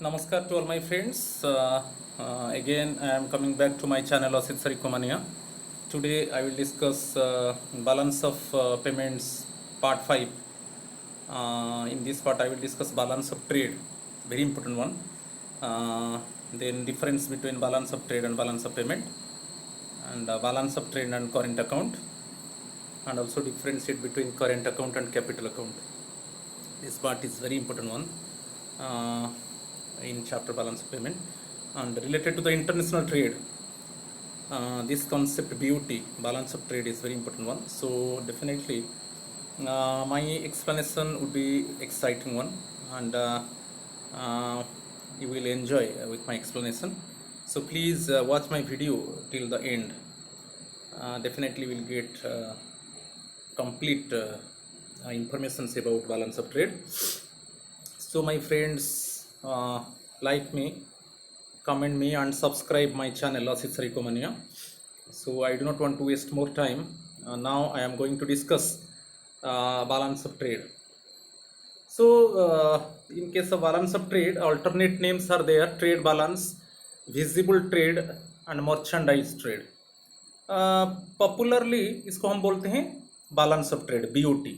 Namaskar to all my friends. Again, I am coming back to my channel Asit Sarikomania. Today, I will discuss balance of payments part 5. In this part, I will discuss balance of trade, very important one. Then difference between balance of trade and balance of payment, and balance of trade and current account, and also differentiate between current account and capital account. This part is very important one in chapter balance of payment, and related to the international trade. This concept BOT, balance of trade, is very important one. So definitely my explanation would be exciting one, and you will enjoy with my explanation. So please watch my video till the end. Definitely will get complete information about balance of trade. So my friends, like me, comment me and subscribe my channel Asit Sarikomania. So I do not want to waste more time. Now I am going to discuss balance of trade. So in case of balance of trade, alternate names are there: trade balance, visible trade and merchandise trade. Popularly इसको हम बोलते हैं balance of trade, BOT.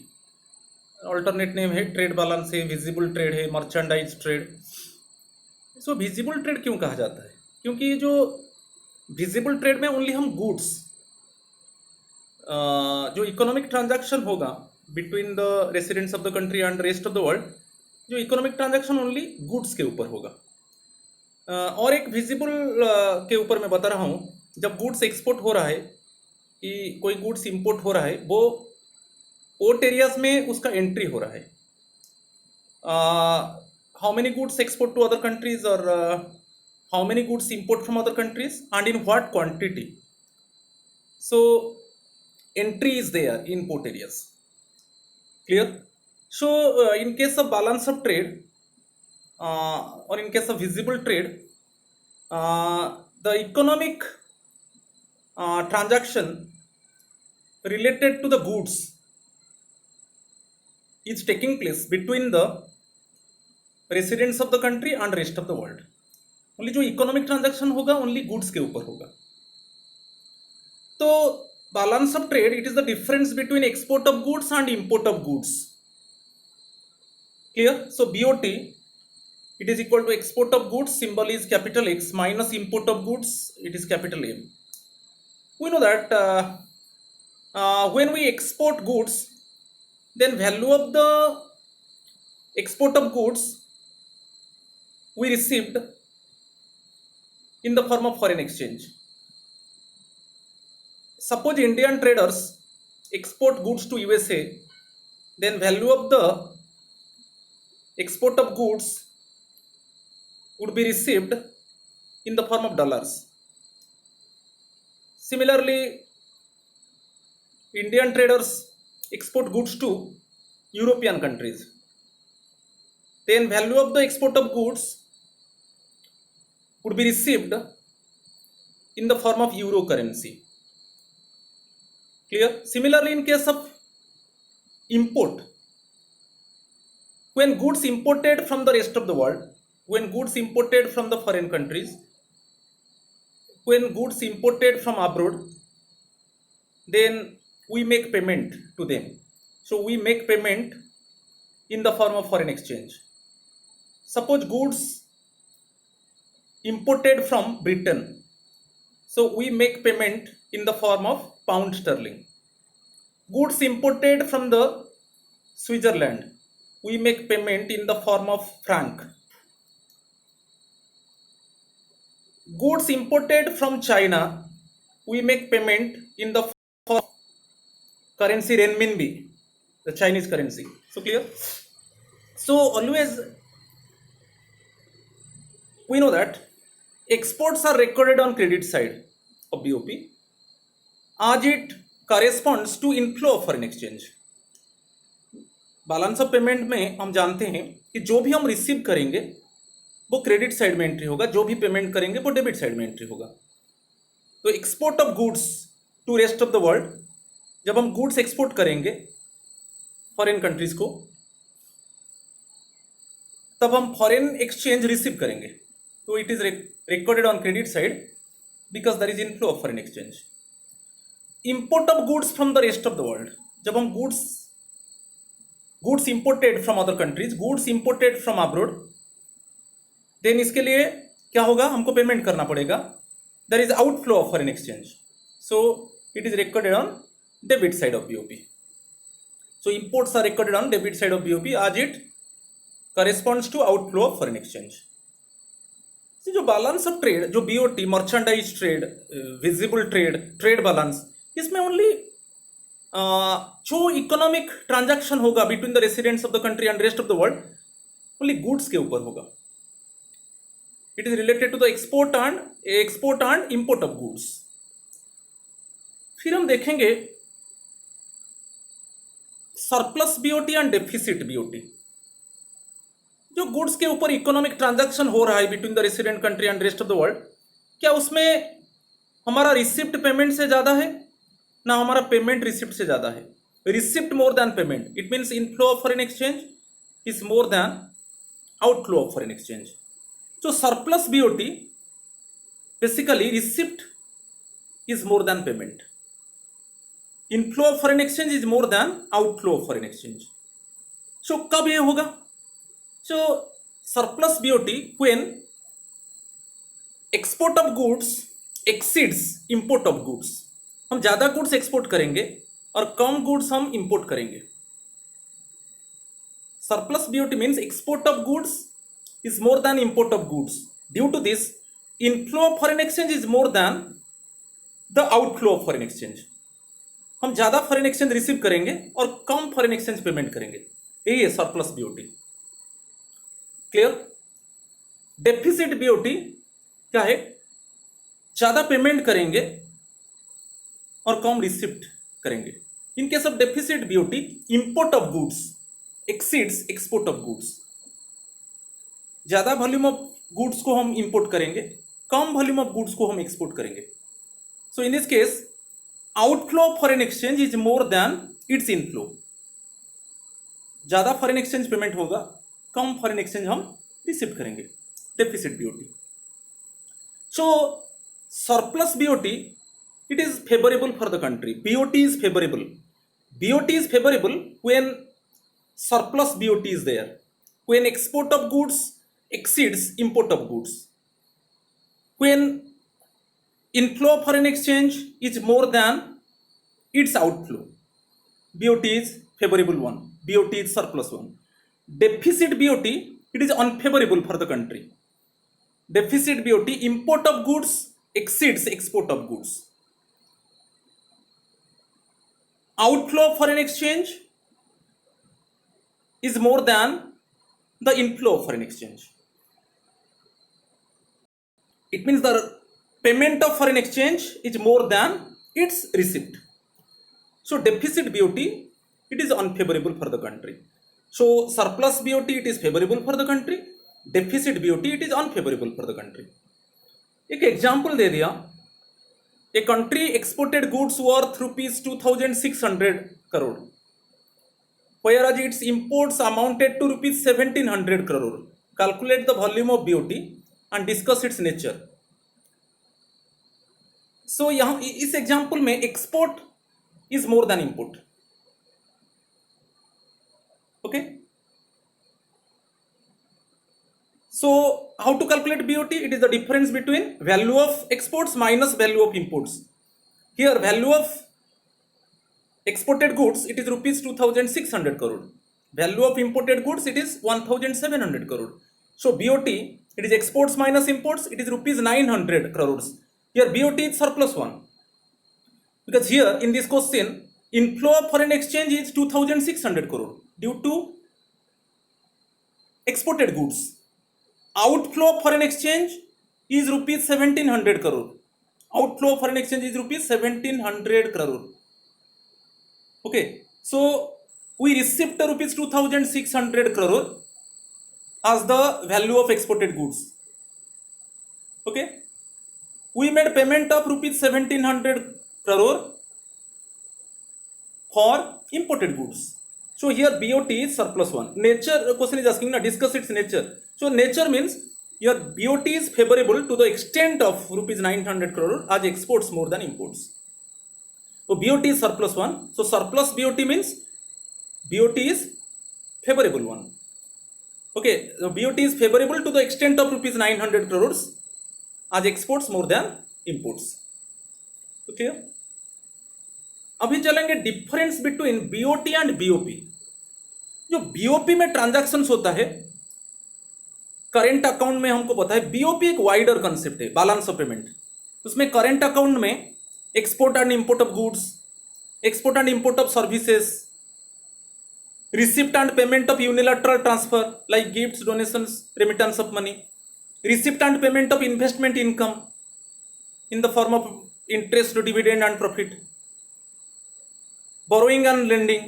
Alternate name है trade balance है, visible trade है, merchandise trade. सो visible trade क्यों कहा जाता है? क्योंकि जो विजिबल ट्रेड में ओनली हम गुड्स, जो इकोनॉमिक ट्रांजैक्शन होगा between the residents of the country and rest of the world, जो इकोनॉमिक ट्रांजैक्शन ओनली गुड्स के ऊपर होगा. और एक विजिबल के ऊपर मैं बता रहा हूँ, जब गुड्स एक्सपोर्ट हो रहा है कि कोई गुड्स इंपोर्ट हो रहा है, वो पोर्ट एरियाज में उसका एंट्री हो रहा है. How many goods export to other countries और how many goods import from other countries and in what quantity. So entry is there in port areas. Clear? So in case of balance of trade or in case of visible trade, the economic transaction related to the goods is taking place between the residents of the country and rest of the world. Only जो economic transaction होगा only goods के ऊपर होगा. तो balance of trade, it is the difference between export of goods and import of goods. Clear? So BOT, it is equal to export of goods, symbol is capital X, minus import of goods, it is capital M. We know that when we export goods, then value of the export of goods we received in the form of foreign exchange. Suppose Indian traders export goods to USA, then value of the export of goods would be received in the form of dollars. Similarly, Indian traders export goods to European countries, then value of the export of goods would be received in the form of euro currency. Clear? Similarly, in case of import, when goods imported from the rest of the world, when goods imported from the foreign countries, when goods imported from abroad, then we make payment to them. So we make payment in the form of foreign exchange. Suppose goods imported from Britain, so we make payment in the form of pound sterling. Goods imported from the Switzerland, we make payment in the form of franc. Goods imported from China, we make payment in the form of currency renminbi, the Chinese currency. So clear? So always we know that exports are recorded on credit side of BOP as it corresponds to inflow of foreign exchange. Balance of payment में हम जानते हैं कि जो भी हम receive करेंगे वो क्रेडिट साइड में एंट्री होगा, जो भी पेमेंट करेंगे वो डेबिट साइड में एंट्री होगा. तो export of goods to rest of the world, जब हम गुड्स एक्सपोर्ट करेंगे फॉरेन कंट्रीज को, तब हम फॉरेन एक्सचेंज रिसीव करेंगे, तो it is recorded on credit side because there is inflow of foreign exchange. Import of goods from the rest of the world, जब हम goods imported from other countries, goods imported from abroad, then इसके लिए क्या होगा, हमको payment करना पड़ेगा. There is outflow of foreign exchange, so it is recorded on debit side of BOP. So imports are recorded on debit side of BOP as it corresponds to outflow of foreign exchange. जो balance of trade, जो BOT, merchandise trade, visible trade, trade balance, इसमें only जो economic transaction होगा between the residents of the country and rest of the world, only goods के ऊपर होगा. It is related to the export and import of goods. फिर हम देखेंगे surplus BOT and deficit BOT. जो goods के ऊपर इकोनॉमिक ट्रांजैक्शन हो रहा है between the resident country and rest of the world, क्या उसमें हमारा रिसिप्ट पेमेंट से ज्यादा है ना हमारा पेमेंट रिसिप्ट से ज्यादा है? Receipt more than payment, it means inflow of foreign exchange is more than outflow of foreign exchange. जो surplus BOT, basically receipt is more than payment, inflow of foreign exchange is more than outflow of foreign exchange. So कब ये होगा? So surplus BOT when export of goods exceeds import of goods. हम ज्यादा goods export करेंगे और कम goods हम import करेंगे. Surplus BOT means export of goods is more than import of goods. Due to this, inflow of foreign exchange is more than the outflow of foreign exchange. हम ज्यादा foreign exchange receive करेंगे और कम foreign exchange payment करेंगे, यही है surplus BOT. Clear? Deficit BOT क्या है? ज्यादा पेमेंट करेंगे और कम रिसिप्ट करेंगे. इन case of deficit BOT, import of goods exceeds export of goods. ज्यादा वॉल्यूम ऑफ गुड्स को हम इंपोर्ट करेंगे, कम वॉल्यूम ऑफ गुड्स को हम एक्सपोर्ट करेंगे. So in this case outflow of foreign exchange is more than its inflow. ज्यादा foreign exchange payment होगा, कम फॉरेन एक्सचेंज हम रिसीव करेंगे, deficit BOT. So surplus BOT, it is favourable for the country. BOT is favourable. BOT is favourable when surplus BOT is there, when export of goods exceeds import of goods, when inflow of foreign exchange is more than its outflow. BOT is favorable one, BOT is surplus one. Deficit BOT, it is unfavorable for the country. Deficit BOT, import of goods exceeds export of goods. Outflow of foreign exchange is more than the inflow of foreign exchange. It means the payment of foreign exchange is more than its receipt. So deficit BOT, it is unfavorable for the country. So surplus BOT, it is favorable for the country. Deficit BOT, it is unfavorable for the country. एक example दे दिया. A country exported goods worth rupees 2600 crore, whereas its imports amounted to rupees 1700 crore. Calculate the volume of BOT and discuss its nature. So यहाँ इस example में export is more then import. Okay, so how to calculate BOT? It is the difference between value of exports minus value of imports. Here value of exported goods, it is rupees 2600 crore. Value of imported goods, it is 1700 crore. So BOT, it is exports minus imports, it is rupees 900 crores. Here BOT is surplus one, because here in this question inflow of foreign exchange is 2600 crore due to exported goods. Outflow of foreign exchange is rupees 1700 crore. Outflow of foreign exchange is rupees 1700 crore. Okay, so we received rupees 2600 crore as the value of exported goods. Okay, we made payment of rupees 1700 crore for imported goods. So here BOT is surplus one. Nature question is asking now, discuss its nature. So nature means your BOT is favorable to the extent of rupees 900 crore as exports more than imports. So BOT is surplus one. So surplus BOT means BOT is favorable one. Okay, so BOT is favorable to the extent of rupees 900 crores as exports more than imports. Okay. अभी चलेंगे difference between BOT and BOP. जो BOP में transactions होता है current account में हमको पता है. बीओपी एक वाइडर कंसेप्ट है, बैलेंस ऑफ पेमेंट. उसमें करेंट अकाउंट में export and import of goods, export and import of services, receipt and payment of unilateral transfer like gifts, donations, remittance of money, receipt and payment of investment income in the form of interest, dividend and profit, borrowing and lending,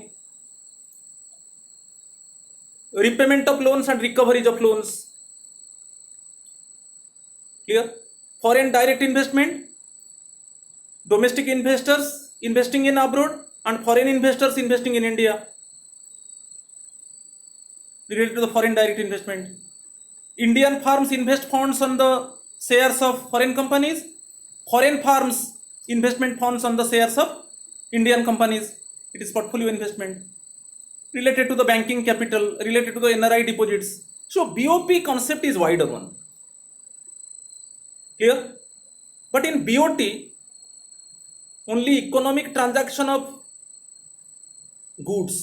repayment of loans and recoveries of loans. Clear? Foreign direct investment, domestic investors investing in abroad and foreign investors investing in India, related to the foreign direct investment. Indian firms invest funds on the shares of foreign companies. Foreign firms investment funds on the shares of Indian companies. It is portfolio investment. Related to the banking capital, related to the NRI deposits. So BOP concept is wider one. Clear? But in BOT, only economic transaction of goods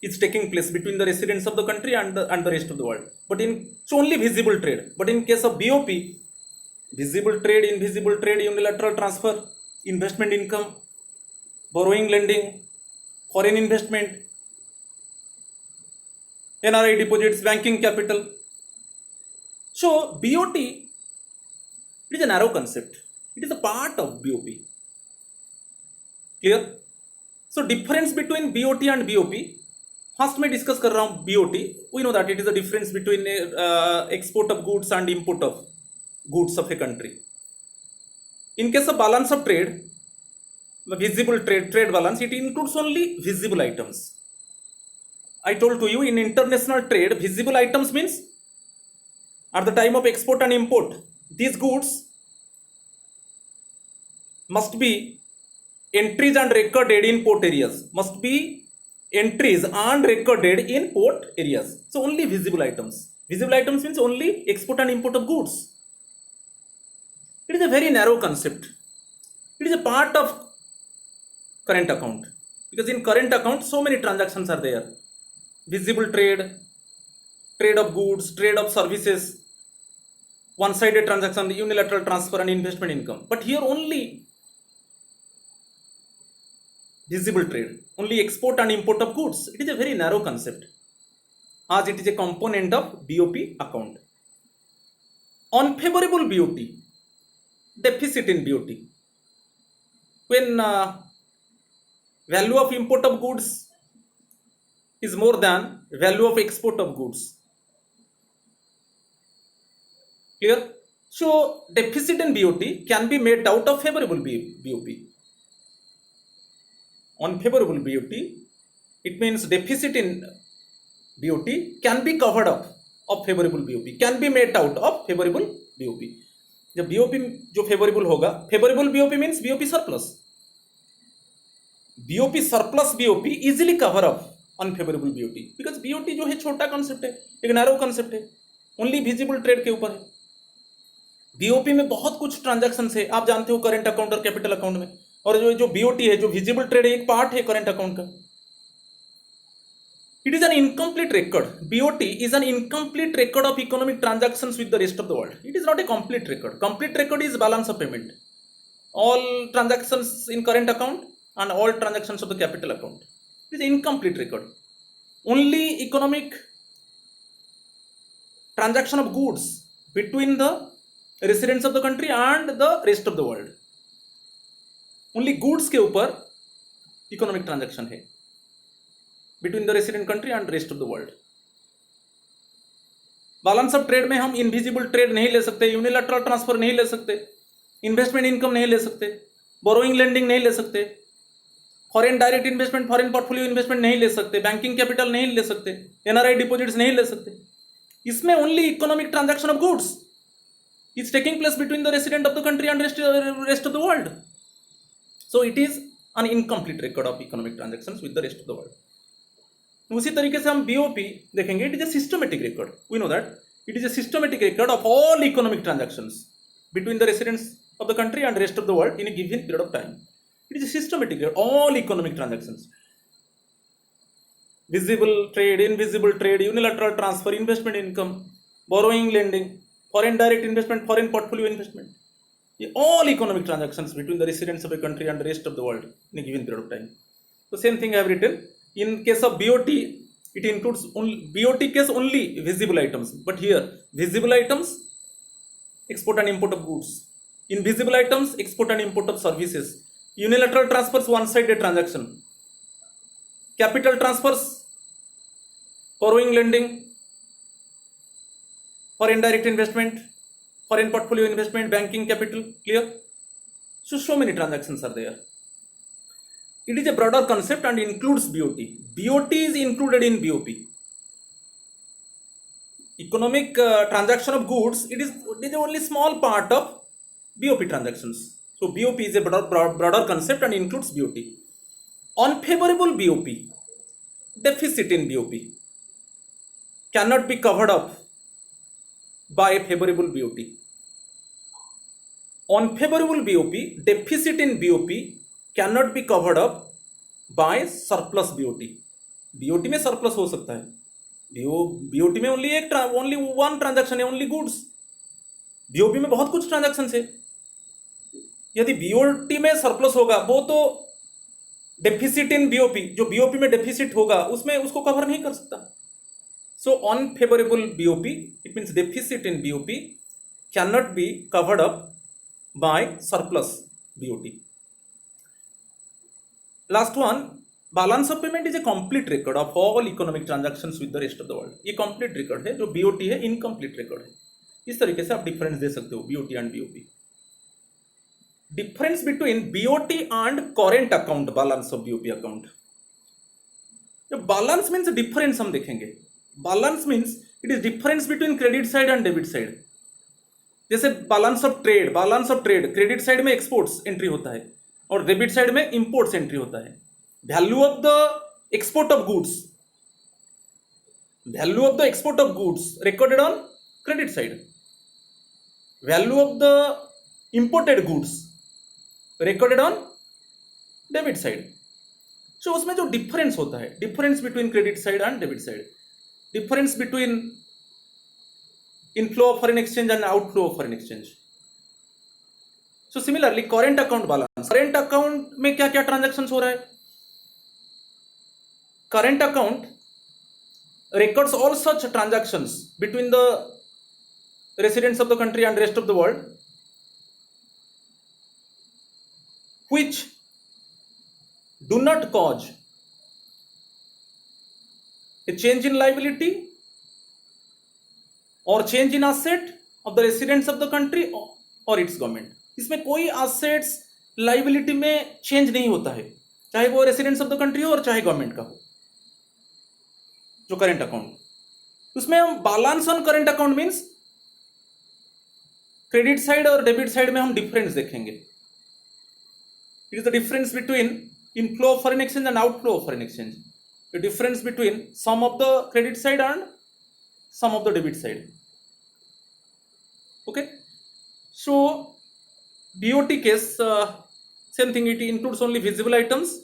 is taking place between the residents of the country and the rest of the world. But it's only visible trade. But in case of BOP, visible trade, invisible trade, unilateral transfer, investment income, borrowing, lending, foreign investment, NRI deposits, banking capital. So BOT, it is a narrow concept. It is a part of BOP. Clear? So difference between BOT and BOP. First में discuss कर रहा हूं BOT. We know that it is the difference between export of goods and import of goods of a country. In case of balance of trade, visible trade balance, it includes only visible items. I told to you in international trade, visible items means at the time of export and import, these goods must be entries and recorded in port areas. Must be entries and recorded in port areas. So only visible items. Visible items means only export and import of goods. It is a very narrow concept. It is a part of current account, because in current account so many transactions are there. Visible trade, trade of goods, trade of services, one-sided transaction, unilateral transfer and investment income. But here only visible trade, only export and import of goods. It is a very narrow concept as it is a component of BOP account. Unfavorable BOT, deficit in BOT. When value of import of goods is more than value of export of goods. Clear? So deficit in BOT can be made out of favorable BOP. Unfavorable BOT, it means deficit in BOT can be covered up of favorable BOP, can be made out of favorable BOP. जब BOP जो favorable होगा, favorable BOP means BOP surplus. BOP surplus BOP easily cover up unfavorable BOT, because BOT जो है छोटा concept है, एक narrow concept है, only visible trade के ऊपर है. BOP में बहुत कुछ transactions है, आप जानते हो current account और capital account में. और जो BOT है, जो विजिबल ट्रेड है, एक पार्ट है करंट अकाउंट का. It is an incomplete record. BOT is an incomplete record of economic transactions with the rest of the world. It is not a complete record. Complete record is balance of payment, all transactions in current account and all transactions of the capital account. It is an incomplete record. Only economic transaction of goods between the residents of the country and the rest of the world. Only goods के ऊपर economic transaction है between the resident country and rest of the world. Balance of trade में हम invisible trade नहीं ले सकते, unilateral transfer नहीं ले सकते, इन्वेस्टमेंट इनकम नहीं ले सकते, बोरोइंग लेंडिंग नहीं ले सकते, foreign direct investment, foreign portfolio investment नहीं ले सकते, बैंकिंग कैपिटल नहीं ले सकते, एनआरआई डिपॉजिट्स नहीं ले सकते। इसमें only economic transaction of goods is taking place between the resident of the country and rest of the world. So it is an incomplete record of economic transactions with the rest of the world. उसी तरीके से हम BOP देखेंगे, it is a systematic record, we know that it is a systematic record of all economic transactions between the residents of the country and rest of the world in a given period of time. It is a systematic record, all economic transactions, visible trade, invisible trade, unilateral transfer, investment income, borrowing, lending, foreign direct investment, foreign portfolio investment, all economic transactions between the residents of a country and the rest of the world in a given period of time. So same thing I have written. In case of BOT, it includes only BOT case only visible items, but here visible items, export and import of goods, invisible items, export and import of services, unilateral transfers, one-sided transaction, capital transfers, borrowing, lending, foreign direct investment, foreign portfolio investment, banking capital, clear? So many transactions are there. It is a broader concept and includes BOT. BOT is included in BOP. Economic transaction of goods, it is only small part of BOP transactions. So BOP is a broader concept and includes BOT. Unfavorable BOP, deficit in BOP cannot be covered up by a favorable BOT. Unfavorable BOP, deficit in BOP cannot be covered up by surplus BOT. BOT में surplus हो सकता है, BOT में only one transaction है, only goods. BOP में बहुत कुछ transactions है। यदि BOT में surplus होगा, वो तो deficit in BOP, जो BOP में deficit होगा उसमें उसको cover नहीं कर सकता। So unfavorable BOP, it means deficit in BOP cannot be covered up by surplus BOT. Last one, balance of payment is a complete record of all economic transactions with the rest of the world. ये complete record है, जो BOT है incomplete record है। इस तरीके से आप difference दे सकते हो BOT and BOP. Difference between BOT and current account balance of BOP account. Balance means difference हम देखेंगे। Balance means it is difference between credit side and debit side. जैसे balance of trade, credit side में exports entry होता है और debit side में imports entry होता है। Value of the export of goods recorded on credit side, value of the imported goods recorded on debit side. So उसमें जो difference होता है, difference between credit side and debit side, difference between inflow of foreign exchange and outflow of foreign exchange. So similarly current account balance, current account में क्या क्या transactions हो रहा है? Current account records all such transactions between the residents of the country and rest of the world which do not cause a change in liability और change in asset of the residents of the country और it's government. इसमें कोई assets liability में change नहीं होता है, चाहे वो रेसिडेंट्स ऑफ द कंट्री हो और चाहे गवर्नमेंट का हो। जो करेंट अकाउंट, उसमें हम balance on current account means credit side और डेबिट साइड में हम डिफरेंस देखेंगे। It is the difference between inflow of foreign exchange and outflow of foreign exchange, the difference between sum of the credit side and some of the debit side. Okay, so BOT case, same thing, it includes only visible items.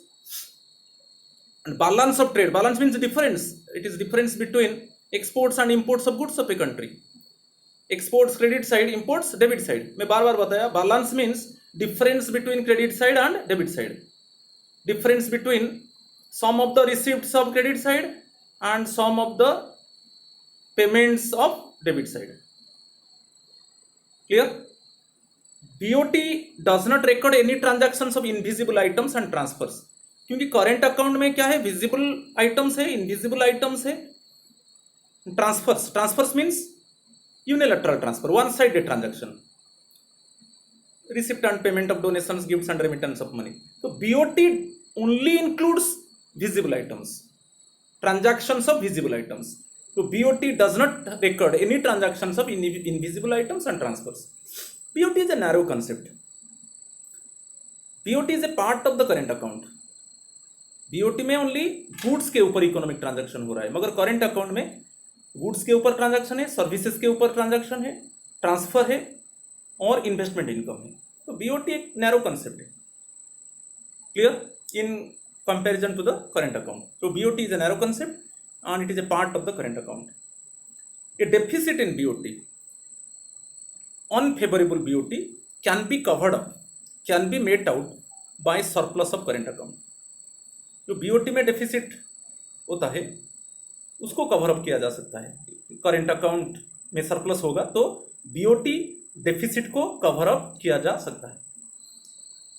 And balance of trade, balance means difference, it is difference between exports and imports of goods of a country. Exports credit side, imports debit side. मैं बार बार बताया, balance means difference between credit side and debit side, difference between some of the receipts of credit side and some of the payments of debit side. Clear? BOT does not record any transactions of invisible items and transfers. क्योंकि current account में क्या है, visible items है, invisible items है, transfers means unilateral transfer, one sided transaction, receipt and payment of donations, gifts and remittance of money. तो BOT only includes visible items, transactions of visible items. So BOT does not record any transactions of invisible items and transfers. BOT is a narrow concept. BOT is a part of the current account. BOT में only goods के ऊपर economic transaction हो रहा है, मगर current account में goods के ऊपर ट्रांजैक्शन है, सर्विसेज के ऊपर ट्रांजैक्शन है, ट्रांसफर है और इन्वेस्टमेंट इनकम है. तो BOT एक नैरो कंसेप्ट है. Clear in comparison to the current account. So BOT is a narrow concept and it is a part of the current account. A deficit in BOT, unfavorable BOT can be covered up, can be made out by surplus of current account. जो BOT में deficit होता है उसको cover up किया जा सकता है. Current account में सरप्लस होगा तो BOT डेफिसिट को कवर अप किया जा सकता है.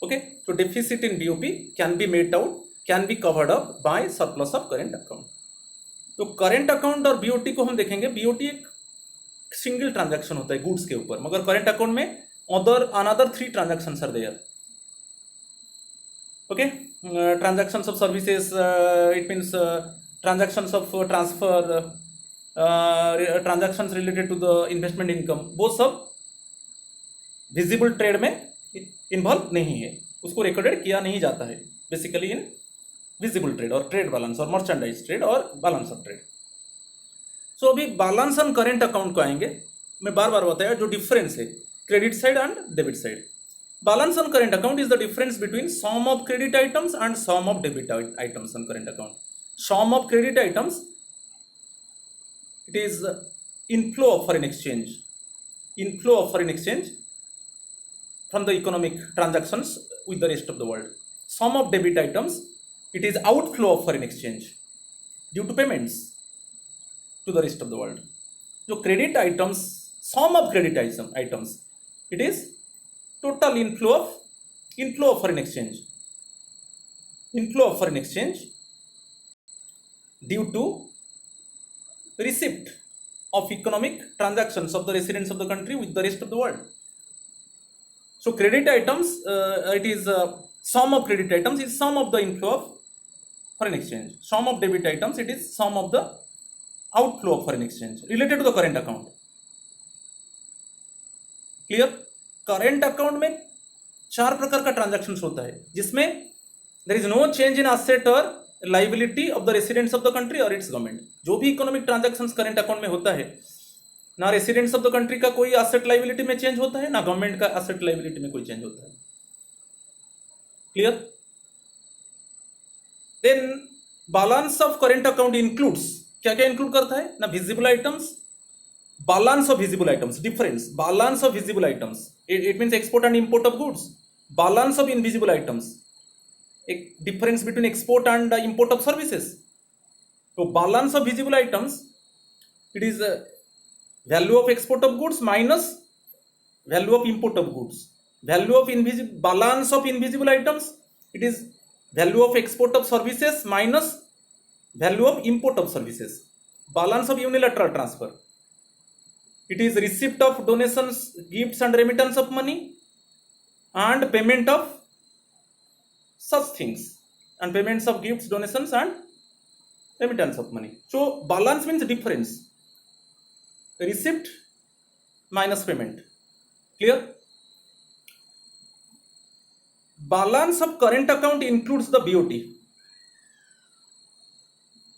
Okay, so deficit in BOP can be made out, can be covered up by surplus of current account. तो करंट अकाउंट और BOT को हम देखेंगे. BOT एक सिंगल ट्रांजैक्शन होता है गुड्स के ऊपर, मगर करंट अकाउंट में another 3 transactions are there. Okay, transactions of services, it means transactions of transfer, transactions related to the investment income, वो सब विजिबल ट्रेड में इन्वॉल्व नहीं है, उसको रिकॉर्डेड किया नहीं जाता है बेसिकली इन विजिबल ट्रेड और ट्रेड बैलेंस और मर्चेंडाइज ट्रेड और बैलेंस ऑफ ट्रेड. सो अभी बैलेंस ऑन करेंट अकाउंट को आएंगे. मैं बार बार बताया जो डिफरेंस है credit side and debit side. Balance on current account is the difference between sum of credit items and sum of debit items on current account. Sum of credit items it is inflow of foreign exchange, inflow of foreign exchange from the economic transactions with the rest of the world. Some of debit items, it is outflow of foreign exchange due to payments to the rest of the world. So credit items, some of credit items, it is total inflow of foreign exchange. Inflow of foreign exchange due to receipt of economic transactions of the residents of the country with the rest of the world. So credit items, it is sum of credit items is sum of the inflow of foreign exchange. Sum of debit items, it is sum of the outflow of foreign exchange related to the current account. Clear? Current account में 4 प्रकार का transactions होता है जिसमें there is no change in asset or liability of the residents of the country or its government. जो भी economic transactions current account में होता है, ना रेसिडेंट्स ऑफ द कंट्री का कोई एसेट लायबिलिटी में चेंज होता है, ना गवर्नमेंट का एसेट लायबिलिटी में कोई चेंज होता है. Clear? Then balance of current account includes, क्या क्या इंक्लूड करता है ना, visible items, balance of visible items, difference, balance of visible items, it means export and import of goods. Balance of invisible items, एक difference between export and import of services. तो balance of visible items, it is value of export of goods minus value of import of goods. Value of balance of invisible items, it is value of export of services minus value of import of services. Balance of unilateral transfer, it is receipt of donations, gifts and remittance of money and payment of such things, and payments of gifts, donations and remittance of money. So balance means difference, receipt minus payment. Clear? Balance of current account includes the BOT.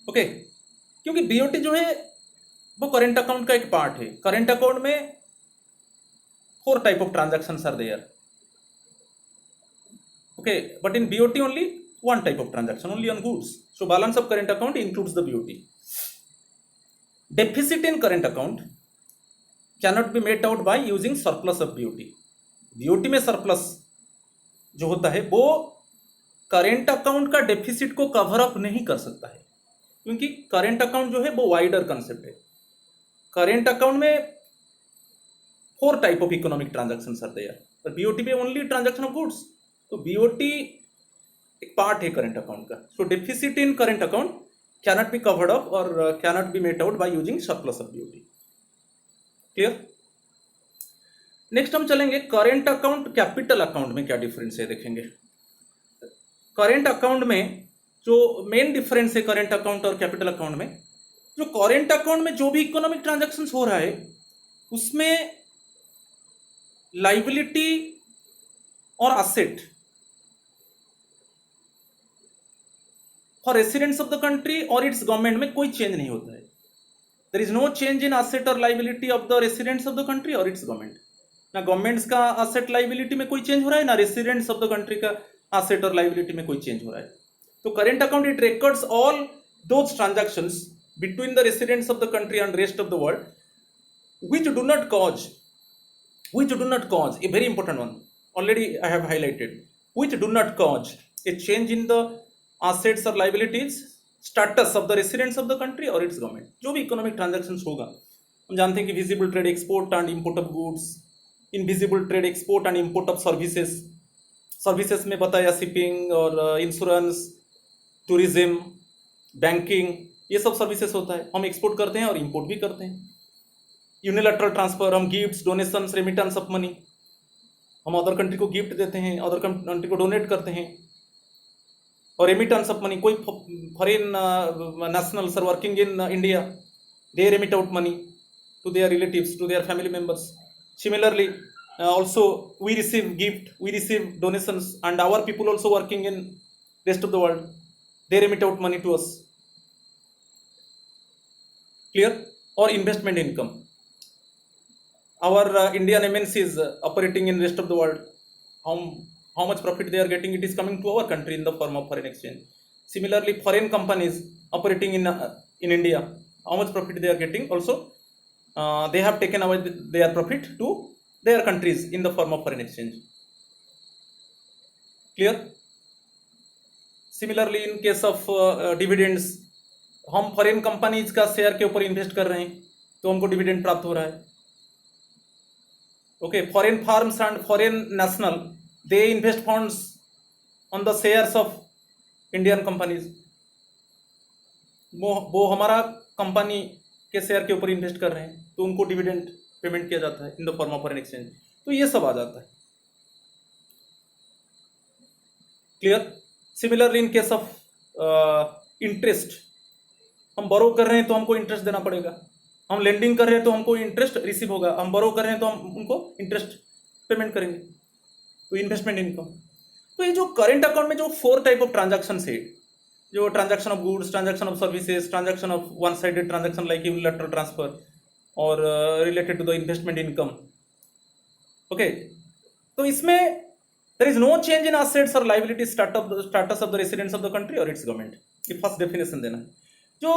Okay, क्योंकि BOT जो है वो current account का एक part है. Current account में 4 type of transactions are there. Okay, but in BOT only 1 type of transaction, only on goods. So balance of current account includes the BOT. Deficit in current account cannot be made out by using surplus of BOT. BOT में surplus जो होता है वो current account का deficit को cover up नहीं कर सकता है, क्योंकि करेंट अकाउंट जो है वो वाइडर कंसेप्ट है. करेंट अकाउंट में 4 type of economic transactions are there, पर BOT में ओनली ट्रांजैक्शन ऑफ गुड्स. तो BOT एक पार्ट है करंट अकाउंट का. So deficit in current account cannot be covered up or cannot be made out by using surplus of BOT. Clear? Next हम चलेंगे current account capital account में क्या difference है देखेंगे. करेंट अकाउंट में जो मेन डिफरेंस है करेंट अकाउंट और कैपिटल अकाउंट में, जो करेंट अकाउंट में जो भी इकोनॉमिक ट्रांजैक्शंस हो रहा है उसमें लाइबिलिटी और asset for residents of the country और इट्स गवर्नमेंट में कोई चेंज नहीं होता है. There is no change in asset और liability of the residents of the country और इट्स गवर्नमेंट. ना गवर्नमेंट्स का असेट लाइबिलिटी में कोई चेंज हो रहा है, ना रेसिडेंट्स ऑफ द कंट्री का असेट और लाइबिलिटी में कोई चेंज हो रहा है. तो current account it records all those transactions between the residents of the country and rest of the world which do not cause a very important one, already I have highlighted, which do not cause a change in the assets or liabilities status of the residents of the country or its government. जो भी economic transactions होगा, हम जानते हैं कि visible trade export and import of goods, invisible trade export and import of services. Services में बताया shipping और इंश्योरेंस, टूरिज्म, बैंकिंग, ये सब सर्विसेज होता है. हम एक्सपोर्ट करते हैं और इंपोर्ट भी करते हैं. यूनिलैटरल ट्रांसफर, हम gifts, donations, remittance of money, हम अदर कंट्री को गिफ्ट देते हैं, अदर कंट्री को डोनेट करते हैं. और रेमिटेंस ऑफ मनी, कोई foreign nationals are working in India, they remit out money to their relatives, to their family members. Similarly also we receive gift, we receive donations, and our people also working in rest of the world, they remit out money to us. Clear? Or investment income, our Indian MNCs operating in rest of the world, how much profit they are getting, it is coming to our country in the form of foreign exchange. Similarly, foreign companies operating in India, how much profit they are getting, also they have taken away their profit to their countries in the form of foreign exchange. Clear? Similarly, in case of dividends, हम foreign companies का share के ऊपर invest कर रहे हैं तो हमको dividend प्राप्त हो रहा है. Okay, foreign farms and foreign national they invest funds on the shares of Indian companies, वो हमारा कंपनी के शेयर के ऊपर इन्वेस्ट कर रहे हैं तो उनको डिविडेंड पेमेंट किया जाता है इन the form of foreign exchange. तो ये सब आ जाता है. Clear? Similarly in case of interest, हम बोरो कर रहे हैं तो हमको इंटरेस्ट देना पड़ेगा, हम लेंडिंग कर रहे हैं तो हमको इंटरेस्ट रिसीव होगा, हम बोरो कर रहे हैं तो हम उनको इंटरेस्ट पेमेंट करेंगे. तो इन्वेस्टमेंट इनकम. तो ये जो करेंट अकाउंट में जो 4 टाइप ऑफ ट्रांजैक्शन है, जो transaction of goods, transaction of services, transaction of one sided transaction like unilateral transfer और related to the investment income. Okay, तो इसमें there is no change in assets और liability status of the residents of the country और it's government. ये first definition देना है. जो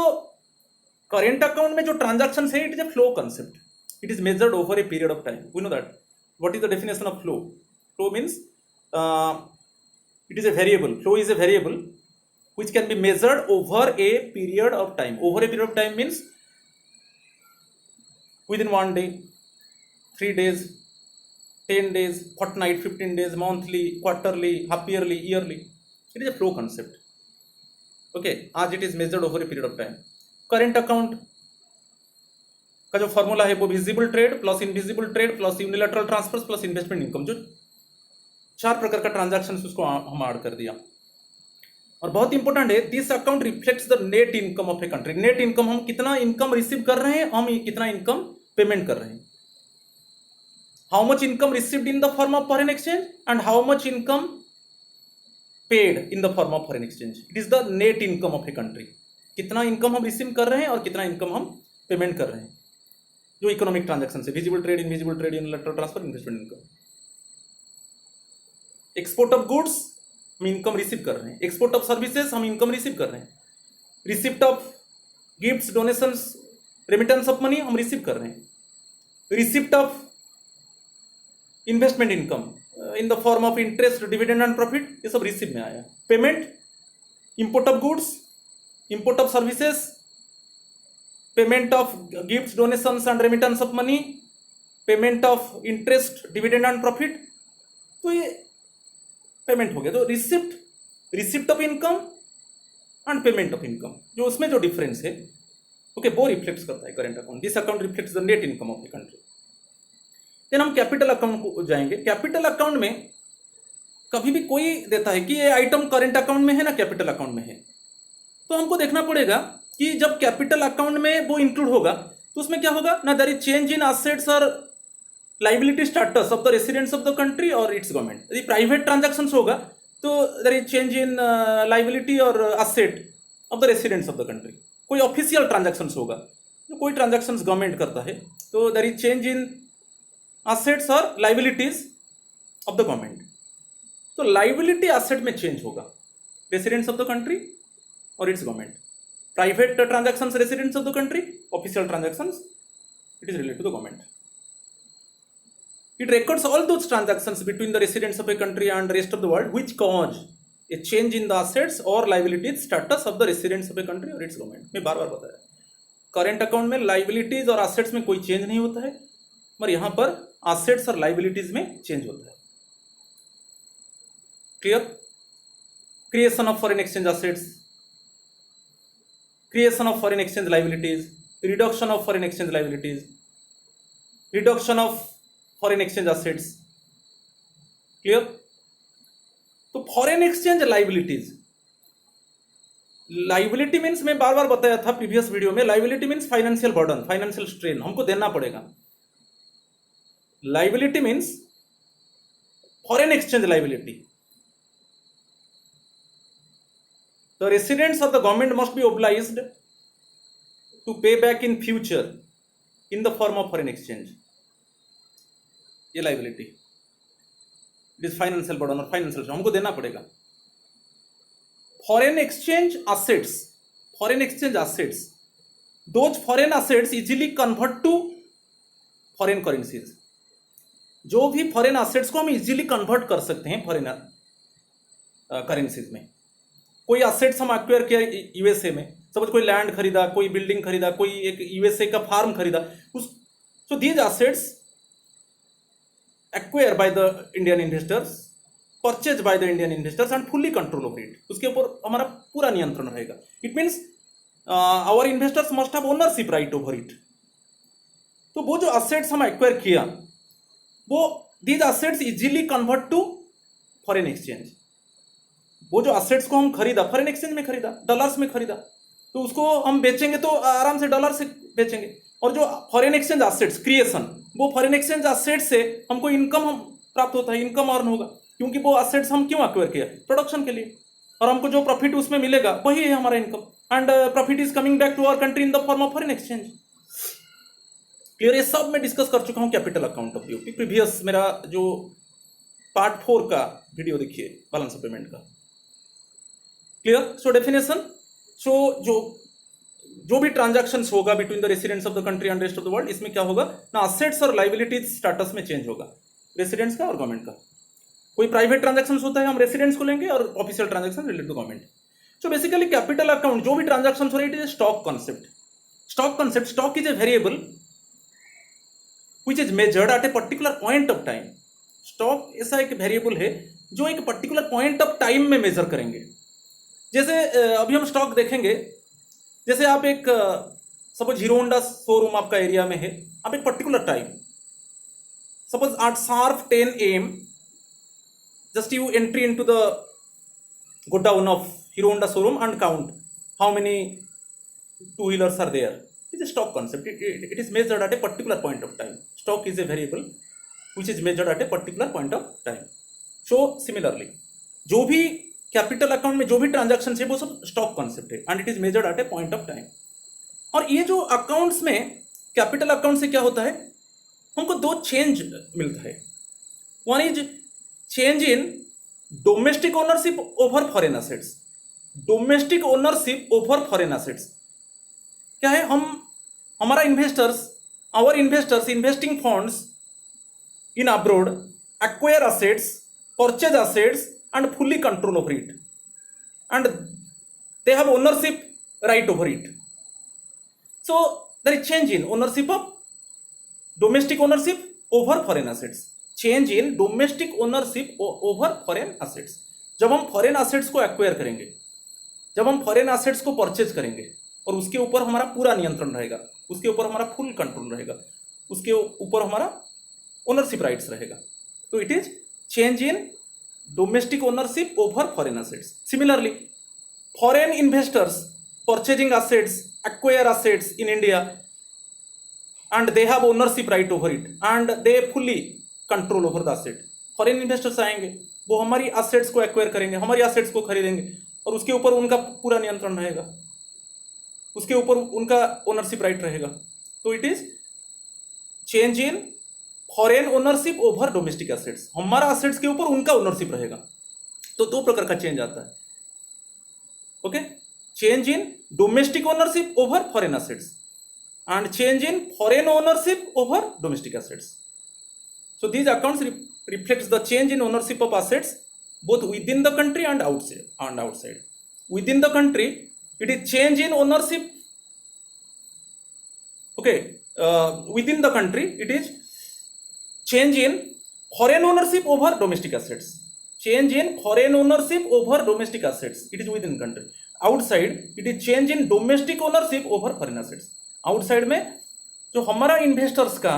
current account में जो ट्रांजैक्शन है, it is a flow concept, it is measured over a period of time. We know that. What is the definition of flow? Flow means it is a variable. Flow is a variable which can be measured over a period of time. Over a period of time means within 1 day, 3 days, 10 days, fortnight, 15 days, monthly, quarterly, half yearly, yearly. It is a flow concept. Okay, as it is measured over a period of time. Current account का जो formula है वो visible trade plus invisible trade plus unilateral transfers plus investment income, जो 4 प्रकार का transaction उसको हम add कर दिया. और बहुत इंपॉर्टेंट है, this account reflects the net income of a country. Net income, हम कितना इनकम रिसीव कर रहे हैं, हम कितना इनकम पेमेंट कर रहे हैं. How much income received in the form of foreign exchange and how much income paid in the form of foreign exchange. It is the net income of a country. कितना income हम receive कर रहे हैं और कितना income हम payment कर रहे हैं. जो इकोनॉमिक ट्रांजैक्शन है, visible trade, invisible trade, unilateral transfer, investment income. Export of goods, हम इनकम रिसीव कर रहे हैं. एक्सपोर्ट ऑफ सर्विसेज, हम इनकम रिसीव कर रहे हैं. Receipt of gifts, donations, remittance of money, हम रिसीव कर रहे हैं. Receipt of investment income in the form of interest, dividend and profit, ये सब रिसीव में आया. Payment, import of goods, import of services, payment of gifts, donations and remittance of money, payment of interest, dividend and profit. तो ये payment हो गया. तो receipt of income and payment of income, जो उसमें जो डिफरेंस है, ओके, वो रिफ्लेक्ट्स करता है current account. This account reflects the net income of the country. Then हम कैपिटल अकाउंट को जाएंगे. कैपिटल अकाउंट में कभी भी कोई देता है कि ये आइटम करेंट अकाउंट में है ना कैपिटल अकाउंट में है, तो हमको देखना पड़ेगा कि जब कैपिटल अकाउंट में वो इंक्लूड होगा तो उसमें क्या होगा ना, there is change in assets और liability status of the residents of the country और इट्स गवर्नमेंट। यदि प्राइवेट ट्रांजैक्शंस होगा तो there is change in liability और asset of the residents of the country. कोई ऑफिशियल ट्रांजैक्शंस होगा, तो कोई ट्रांजैक्शंस गवर्नमेंट करता है तो there is change in assets और लाइबिलिटीज ऑफ द गवर्नमेंट। तो लाइबिलिटी असेट में चेंज होगा, रेसिडेंट्स ऑफ द कंट्री और it's government. Private transactions residents of the country, official transactions it is related to the government. It records all those transactions between the residents of a country and rest of the world which cause a change in the assets or liabilities status of the residents of a country or its government। मैं बार बार बताया, current account में liabilities और assets में कोई change नहीं होता है, मगर यहां पर असेट्स और लाइबिलिटीज में चेंज होता है। Clear? Creation of foreign exchange assets, creation of foreign exchange liabilities, reduction of foreign exchange liabilities, reduction of foreign exchange assets. Clear? तो foreign exchange liabilities, liability means मैं बार बार बताया था प्रीवियस वीडियो में, liability means financial burden, financial strain हमको देना पड़ेगा। Liability means foreign exchange liability, the residents of the government must be obliged to pay back in future in the form of foreign exchange. ये liability, it is financial burden और financial हमको देना पड़ेगा। Foreign exchange assets, foreign exchange assets, those foreign assets easily convert to foreign currencies. जो भी foreign assets को हम easily convert कर सकते हैं फॉरेन करेंसीज में। कोई असेट्स हम एक्वायर किया यूएसए में, सपोज कोई लैंड खरीदा, कोई बिल्डिंग खरीदा, कोई एक यूएसए का फार्म खरीदा, उस so these assets acquired by the Indian investors, purchased by the Indian investors and fully control over it, उसके ऊपर हमारा पूरा नियंत्रण रहेगा। It means our investors must have ownership right over it। तो वो जो assets हम acquire किया, वो these assets easily convert to foreign exchange। वो जो assets को हम खरीदा foreign exchange में खरीदा, डॉलर्स में खरीदा, तो उसको हम बेचेंगे तो आराम से डॉलर से बेचेंगे। और जो फॉरेन एक्सचेंज असेट्स क्रिएशन, वो फॉरेन एक्सचेंज असेट से हमको इनकम हम प्राप्त होता है, इनकम अर्न होगा, क्योंकि वो असेट्स हम क्यों एक्वायर किया, प्रोडक्शन के लिए, और हमको जो प्रॉफिट उसमें मिलेगा वही है हमारा income. And profit is coming back to our country in the form of foreign exchange. Clear? ये सब मैं डिस्कस कर चुका हूं capital account of BOP. Previous मेरा जो पार्ट 4 का वीडियो देखिए बैलेंस ऑफ पेमेंट का। क्लियर? सो डेफिनेशन, सो जो भी ट्रांजैक्शंस होगा between the residents of the country and rest of the world, इसमें क्या होगा ना, असेट्स और लाइबिलिटीज स्टेटस में चेंज होगा, रेसिडेंट्स का और गवर्नमेंट का। कोई प्राइवेट ट्रांजैक्शंस होता है हम रेसिडेंट्स को लेंगे, और official transaction related to government. So basically capital account जो भी ट्रांजैक्शंस हो रही है, it is stock concept. Stock concept, stock is a variable which is measured at a particular point of time. Stock ऐसा एक वेरिएबल है जो एक पर्टिकुलर पॉइंट ऑफ टाइम में मेजर करेंगे। जैसे अभी हम स्टॉक देखेंगे, जैसे आप एक सपोज हीरो होंडा शोरूम आपका एरिया में है, आप एक particular time, suppose at sharp 10 AM just you entry into the godown of Hero Honda showroom and count how many two wheelers are there. It is stock concept, it is measured at a particular point of time. Stock is a variable which is measured at a particular point of time. So similarly जो भी capital account में जो भी transaction है वो सब stock concept है, and it is measured at A point of time. और ये जो अकाउंट्स में कैपिटल अकाउंट से क्या होता है, हमको दो चेंज मिलता है। One is change in domestic ownership over foreign assets. Domestic ownership over foreign assets क्या है, हमारा investors, our investors investing funds in abroad acquire assets, purchase assets and fully control over it, and they have ownership right over it. So there is change in ownership of domestic ownership over foreign assets, change in domestic ownership over foreign assets। जब हम foreign assets को acquire करेंगे, जब हम foreign assets को purchase करेंगे और उसके ऊपर हमारा पूरा नियंत्रण रहेगा, उसके ऊपर हमारा फुल कंट्रोल रहेगा, उसके ऊपर हमारा ओनरशिप राइट्स रहेगा, तो it is change in domestic ownership over foreign assets. Similarly, foreign investors purchasing assets, acquire assets in India, and they have ownership right over it, and they fully control over the asset. Foreign investors आएंगे, वो हमारी assets को acquire करेंगे, हमारी assets को खरीदेंगे, और उसके ऊपर उनका पूरा नियंत्रण रहेगा, उसके ऊपर उनका ओनरशिप राइट रहेगा. तो it is change in foreign ownership over domestic assets. हमारा एसेट्स के ऊपर उनका ओनरशिप रहेगा. तो दो प्रकार का चेंज आता है. Okay, change in domestic ownership over foreign assets and change in foreign ownership over domestic assets. So these accounts reflects the change in ownership of assets both within the country and outside. Within the country, it is change in ownership. Okay, within the country, it is change in foreign ownership over domestic assets. Change in foreign ownership over domestic assets. It is within country. Outside, it is change in domestic ownership over foreign assets. Outside में जो हमारा investors का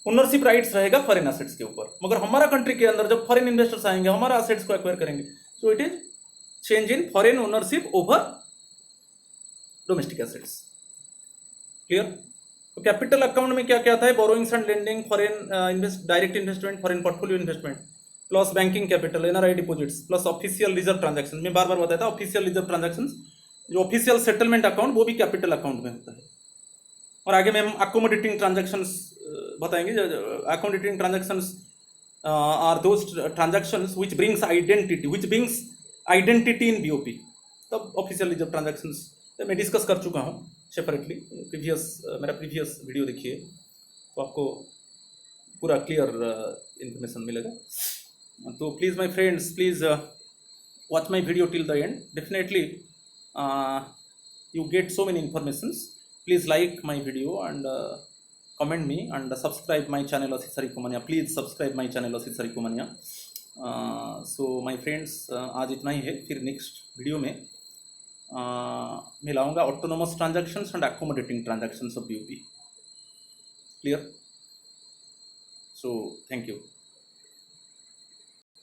ownership rights रहेगा foreign assets के ऊपर, मगर हमारा country के अंदर जब फॉरेन इन्वेस्टर्स आएंगे हमारा एसेट्स को एक्वायर करेंगे. सो it is change in foreign ownership over domestic assets. Clear? तो कैपिटल अकाउंट में क्या क्या आता है? Borrowings and lending, foreign direct investment, foreign portfolio investment, plus banking capital, NRI deposits, plus official reserve transaction. मैं बार बार बताया था ऑफिशियल रिजर्व ट्रांजैक्शन, जो ऑफिशियल सेटलमेंट अकाउंट वो भी कैपिटल अकाउंट में होता है. और आगे में हम अकोमोडेटिंग ट्रांजैक्शंस बताएंगे. Accommodating transactions are those transactions which brings identity in BOP. तब ऑफिशियल रिजर्व ट्रांजैक्शंस मैं डिस्कस कर चुका हूँ सेपरेटली. मेरा प्रीवियस वीडियो देखिए तो आपको पूरा क्लियर इन्फॉर्मेशन मिलेगा. तो please my friends, please watch my video till the end. Definitely you get so many informations. Please like my video and comment me and subscribe my channel Asit Sarikoomania. Please subscribe my channel Asit Sarikoomania. So my friends, आज इतना ही है. फिर next video में मैं लाऊंगा autonomous transactions and accommodating transactions of BOP. Clear? So thank you.